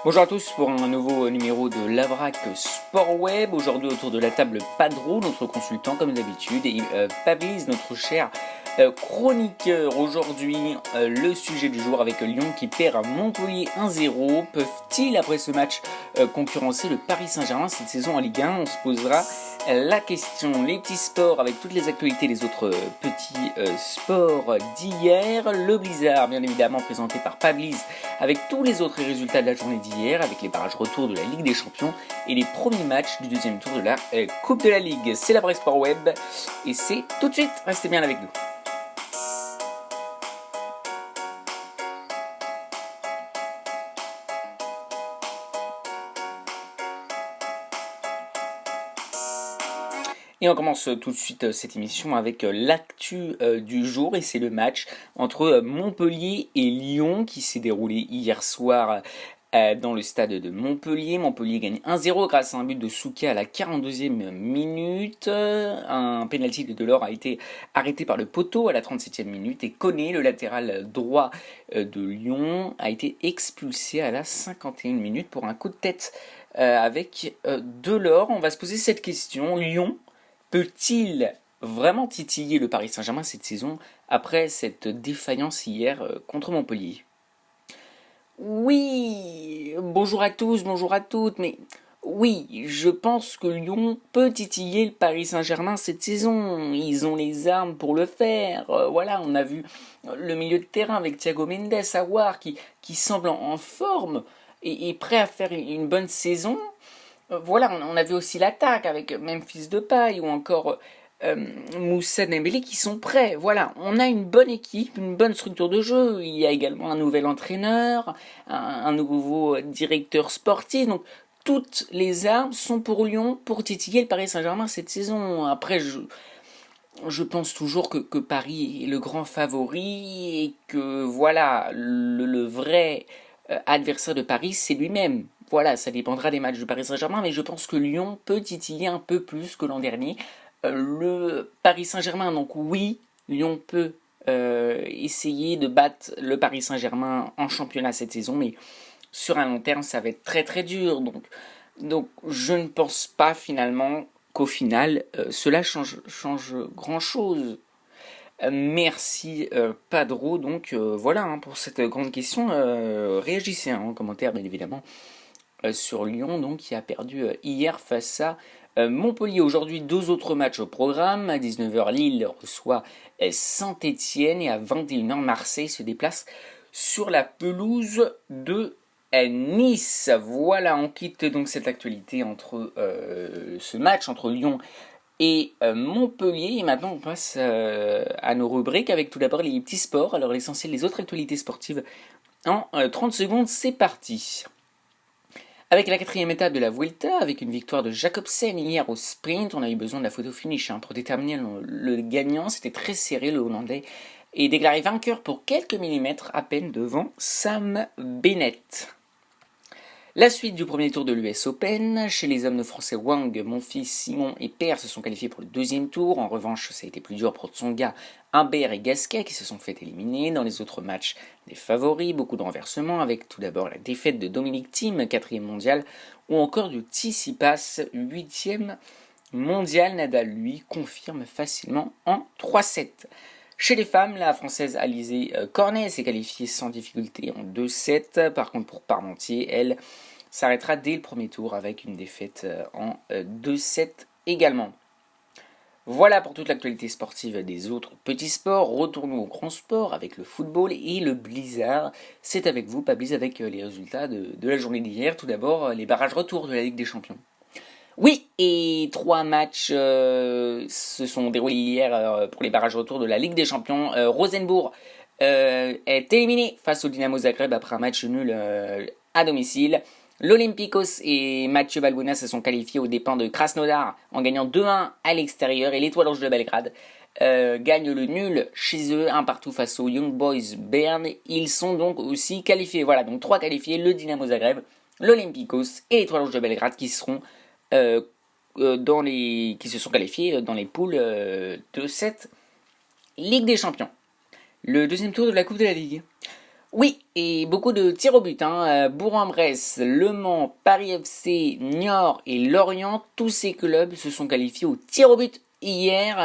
Bonjour à tous pour un nouveau numéro de Lavrac Sport Web. Aujourd'hui autour de la table Padro, notre consultant comme d'habitude, et Pablis, notre cher chroniqueur. Aujourd'hui le sujet du jour avec Lyon qui perd à Montpellier 1-0. Peuvent-ils après ce match concurrencer le Paris Saint-Germain cette saison en Ligue 1? On se posera la question. Les petits sports avec toutes les actualités des autres petits sports d'hier. Le Blizzard bien évidemment présenté par Pablis avec tous les autres résultats de la journée d'hier, avec les barrages retour de la Ligue des Champions et les premiers matchs du deuxième tour de la Coupe de la Ligue. C'est la Brest Sport Web et c'est tout de suite, restez bien avec nous. Et on commence tout de suite cette émission avec l'actu du jour, et c'est le match entre Montpellier et Lyon qui s'est déroulé hier soir dans le stade de Montpellier. Montpellier gagne 1-0 grâce à un but de Souquet à la 42e minute. Un pénalty de Delors a été arrêté par le poteau à la 37e minute, et Koné, le latéral droit de Lyon, a été expulsé à la 51e minute pour un coup de tête avec Delors. On va se poser cette question: Lyon peut-il vraiment titiller le Paris Saint-Germain cette saison après cette défaillance hier contre Montpellier? Oui, bonjour à tous, bonjour à toutes, mais oui, je pense que Lyon peut titiller le Paris Saint-Germain cette saison. Ils ont les armes pour le faire. Voilà, on a vu le milieu de terrain avec Thiago Mendes, Aouar, qui semble en forme et prêt à faire une bonne saison. Voilà, on a vu aussi l'attaque avec Memphis Depay ou encore Moussa Dembélé qui sont prêts. Voilà, on a une bonne équipe, une bonne structure de jeu. Il y a également un nouvel entraîneur, un nouveau directeur sportif. Donc toutes les armes sont pour Lyon pour titiller le Paris Saint-Germain cette saison. Après, je pense toujours que Paris est le grand favori et que voilà, le vrai adversaire de Paris, c'est lui-même. Voilà, ça dépendra des matchs du Paris Saint-Germain, mais je pense que Lyon peut titiller un peu plus que l'an dernier le Paris Saint-Germain. Donc oui, Lyon peut essayer de battre le Paris Saint-Germain en championnat cette saison, mais sur un long terme, ça va être très très dur. Donc je ne pense pas finalement qu'au final, cela change grand-chose. Merci Padro, donc voilà pour cette grande question. Réagissez en commentaire bien évidemment sur Lyon, donc qui a perdu hier face à Montpellier. Aujourd'hui, deux autres matchs au programme. À 19h, Lille reçoit Saint-Étienne, et à 21h, Marseille se déplace sur la pelouse de Nice. Voilà, on quitte donc cette actualité entre ce match entre Lyon et Montpellier, et maintenant on passe à nos rubriques avec tout d'abord les petits sports. Alors l'essentiel des autres actualités sportives en 30 secondes, c'est parti. Avec la quatrième étape de la Vuelta, avec une victoire de Jacobsen hier au sprint, on a eu besoin de la photo finish pour déterminer le gagnant. C'était très serré, le Hollandais est déclaré vainqueur pour quelques millimètres à peine devant Sam Bennett. La suite du premier tour de l'US Open. Chez les hommes, de français Wang, Monfils, Simon et Paire se sont qualifiés pour le deuxième tour. En revanche, ça a été plus dur pour Tsonga, Humbert et Gasquet qui se sont fait éliminer. Dans les autres matchs, des favoris, beaucoup de renversements, avec tout d'abord la défaite de Dominic Thiem, 4e mondial, ou encore de Tsitsipas, 8e mondial. Nadal, lui, confirme facilement en 3-7. Chez les femmes, la française Alizé Cornet s'est qualifiée sans difficulté en 2-7. Par contre, pour Parmentier, elle s'arrêtera dès le premier tour avec une défaite en 2-7 également. Voilà pour toute l'actualité sportive des autres petits sports. Retournons au grand sport avec le football et le Blizzard. C'est avec vous, Pablis, avec les résultats de la journée d'hier. Tout d'abord, les barrages retour de la Ligue des Champions. Oui, et 3 matchs se sont déroulés hier pour les barrages retour de la Ligue des Champions. Rosenbourg est éliminé face au Dynamo Zagreb après un match nul à domicile. L'Olympiakos et Mathieu Valbuena se sont qualifiés aux dépens de Krasnodar en gagnant 2-1 à l'extérieur, et l'Étoile Rouge de Belgrade gagne le nul chez eux, 1-1 face aux Young Boys Bern. Ils sont donc aussi qualifiés. Voilà, donc 3 qualifiés, le Dynamo Zagreb, l'Olympiakos et l'Étoile Rouge de Belgrade qui seront qui se sont qualifiés dans les poules de cette Ligue des Champions. Le deuxième tour de la Coupe de la Ligue. Oui, et beaucoup de tirs au but. Bourg-en-Bresse, Le Mans, Paris FC, Niort et Lorient, tous ces clubs se sont qualifiés au tir au but hier.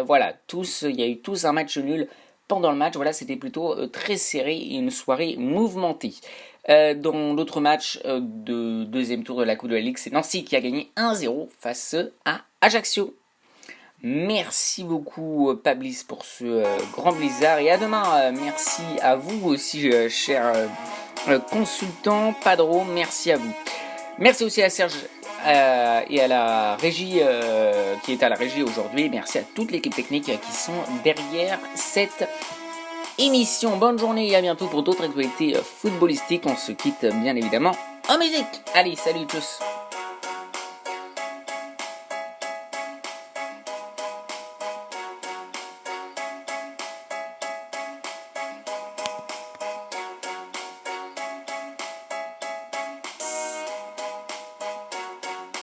Voilà, il y a eu tous un match nul pendant le match. Voilà, c'était plutôt très serré et une soirée mouvementée. Dans l'autre match de deuxième tour de la Coupe de la Ligue, c'est Nancy qui a gagné 1-0 face à Ajaccio. Merci beaucoup Pablis pour ce grand blizzard et à demain. Merci à vous aussi cher consultant Padro, merci à vous. Merci aussi à Serge et à la régie qui est à la régie aujourd'hui. Merci à toute l'équipe technique qui sont derrière cette émission. Bonne journée et à bientôt pour d'autres actualités footballistiques. On se quitte bien évidemment en musique. Allez, salut tous.